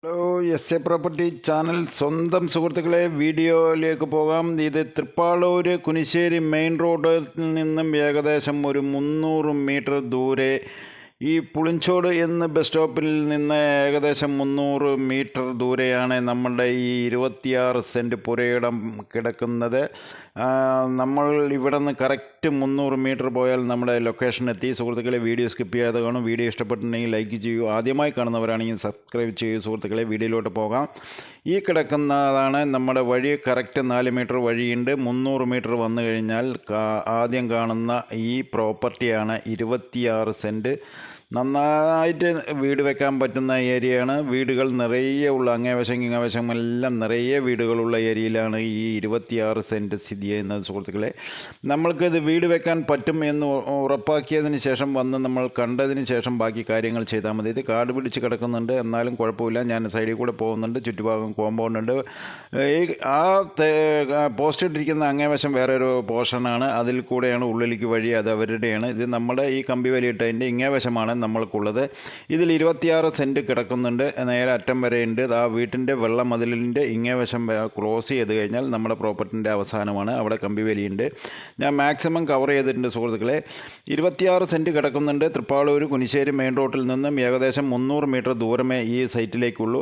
Hello S A property channel സ്വന്തം സുഹൃത്തുക്കളെ വീഡിയോയിലേക്ക് പോകാം. ഇത് തൃപ്പാളൂർ കുനിശ്ശേരി മെയിൻ റോഡിൽ നിന്നും ഏകദേശം ഒരു 300 മീറ്റർ ദൂരെ ഈ പുളിഞ്ചോട് എന്ന ബസ് സ്റ്റോപ്പിൽ നിന്ന് ഏകദേശം 300 മീറ്റർ ദൂരെയാണ് നമ്മളുടെ ഈ 26 സെൻറ്റ് പുരയിടം കിടക്കുന്നത്. നമ്മൾ ഇവിടെ നിന്ന് കറക്റ്റ് 300 മീറ്റർ പോയാൽ നമ്മുടെ ലൊക്കേഷൻ എത്തി. സുഹൃത്തുക്കളെ വീഡിയോ സ്കിപ്പ് ചെയ്യാതെ കാണും. വീഡിയോ ഇഷ്ടപ്പെട്ടിട്ടുണ്ടെങ്കിൽ ലൈക്ക് ചെയ്യൂ. ആദ്യമായി കാണുന്നവരാണെങ്കിൽ സബ്സ്ക്രൈബ് ചെയ്യൂ. സുഹൃത്തുക്കളെ വീഡിയോയിലോട്ട് പോകാം. ഈ കിടക്കുന്നതാണ് നമ്മുടെ വഴി. കറക്റ്റ് 4 മീറ്റർ വഴിയുണ്ട്. 300 മീറ്റർ വന്നു കഴിഞ്ഞാൽ ആദ്യം കാണുന്ന ഈ പ്രോപ്പർട്ടിയാണ് 26 സെൻറ്റ്. നന്നായിട്ട് വീട് വെക്കാൻ പറ്റുന്ന ഏരിയയാണ്. വീടുകൾ നിറയെ ഉള്ള അങ്ങേവശം ഇങ്ങവശം എല്ലാം നിറയെ വീടുകളുള്ള ഏരിയയിലാണ് ഈ 26 സെൻറ്റ് സ്ഥിതി ചെയ്യുന്നത്. സുഹൃത്തുക്കളെ, നമ്മൾക്കിത് വീട് വെക്കാൻ പറ്റും എന്ന് ഉറപ്പാക്കിയതിന് ശേഷം വന്ന് നമ്മൾ കണ്ടതിന് ശേഷം ബാക്കി കാര്യങ്ങൾ ചെയ്താൽ മതി. ഇത് കാട് പിടിച്ച് കിടക്കുന്നുണ്ട്, എന്നാലും കുഴപ്പമില്ല. ഞാൻ സൈഡിൽ കൂടെ പോകുന്നുണ്ട്. ചുറ്റുഭാഗം കോമ്പൗണ്ട് ഉണ്ട്. പോസ്റ്റ് ഇട്ടിരിക്കുന്ന അങ്ങേവശം വേറൊരു പോർഷനാണ്. അതിൽ കൂടെയാണ് ഉള്ളിലേക്ക് വഴി. അത് അവരുടെയാണ്. ഇത് നമ്മുടെ ഈ കമ്പി വലിയിട്ടതിൻ്റെ ഇങ്ങേവശമാണ് നമ്മൾക്കുള്ളത്. ഇതിൽ 26 സെൻറ്റ് കിടക്കുന്നുണ്ട്. നേരെ അറ്റം വരെയുണ്ട്. ആ വീട്ടിൻ്റെ വെള്ള മതിലിൻ്റെ ഇങ്ങേവശം ക്രോസ് ചെയ്ത് കഴിഞ്ഞാൽ നമ്മുടെ പ്രോപ്പർട്ടിൻ്റെ അവസാനമാണ്. അവിടെ കമ്പിവേലിയുണ്ട്. ഞാൻ മാക്സിമം കവർ ചെയ്തിട്ടുണ്ട് സുഹൃത്തുക്കളെ. 26 സെൻറ്റ് കിടക്കുന്നുണ്ട്. തൃപ്പാളൂർ കുനിശ്ശേരി മെയിൻ റോഡിൽ നിന്നും ഏകദേശം 300 മീറ്റർ ദൂരമേ ഈ സൈറ്റിലേക്കുള്ളൂ.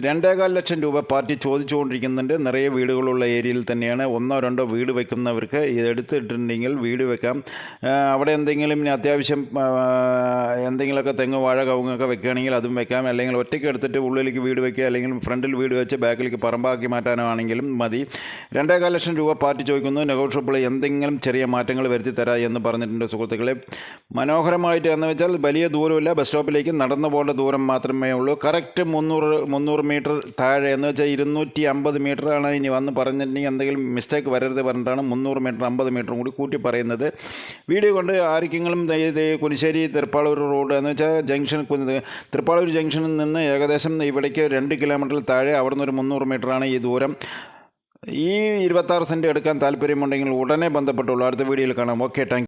2.25 ലക്ഷം രൂപ പാർട്ടി ചോദിച്ചുകൊണ്ടിരിക്കുന്നുണ്ട്. നിറയെ വീടുകളുള്ള ഏരിയയിൽ തന്നെയാണ്. 1-2 വീട് വയ്ക്കുന്നവർക്ക് ഇത് എടുത്തിട്ടുണ്ടെങ്കിൽ വീട് വെക്കാം. അവിടെ എന്തെങ്കിലും അത്യാവശ്യം എന്തെങ്കിലുമൊക്കെ തെങ്ങ് വാഴ കവുങ്ങൊക്കെ വെക്കുകയാണെങ്കിൽ അതും വെക്കാം. അല്ലെങ്കിൽ ഒറ്റയ്ക്ക് എടുത്തിട്ട് ഉള്ളിലേക്ക് വീട് വെക്കുക, അല്ലെങ്കിൽ ഫ്രണ്ടിൽ വീട് വെച്ച് ബാക്കിലേക്ക് പറമ്പാക്കി മാറ്റാനാണെങ്കിലും മതി. 2.25 ലക്ഷം രൂപ പാർട്ടി ചോദിക്കുന്നു. നെഗോഷ്യബിൾ എന്തെങ്കിലും ചെറിയ മാറ്റങ്ങൾ വരുത്തി തരാം എന്ന് പറഞ്ഞിട്ടുണ്ട് സുഹൃത്തുക്കളെ. മനോഹരമായിട്ട് എന്ന് വെച്ചാൽ വലിയ ദൂരമില്ല. ബസ് സ്റ്റോപ്പിലേക്ക് നടന്നു പോകേണ്ട ദൂരം മാത്രമേ ഉള്ളൂ. കറക്റ്റ് 300 മീറ്റർ താഴെ എന്ന് വെച്ചാൽ 250 മീറ്ററാണ്. ഇനി വന്ന് പറഞ്ഞിട്ടുണ്ടെങ്കിൽ എന്തെങ്കിലും മിസ്റ്റേക്ക് വരരുത് പറഞ്ഞിട്ടാണ് 300 മീറ്റർ 50 മീറ്ററും കൂടി കൂട്ടി പറയുന്നത്. വീഡിയോ കൊണ്ട് ആർക്കെങ്കിലും കുനിശ്ശേരി തൃപ്പാളൂർ റോഡ് എന്ന് വെച്ചാൽ ജംഗ്ഷൻ തൃപ്പാളൂർ ജംഗ്ഷനിൽ നിന്ന് ഏകദേശം ഇവിടേക്ക് 2 കിലോമീറ്റർ താഴെ, അവിടെ നിന്ന് ഒരു 300 മീറ്ററാണ് ഈ ദൂരം. ഈ 26 സെൻറ്റ് എടുക്കാൻ താല്പര്യമുണ്ടെങ്കിൽ ഉടനെ ബന്ധപ്പെട്ടുള്ളൂ. അടുത്ത വീഡിയോയിൽ കാണാം. Okay, thank you.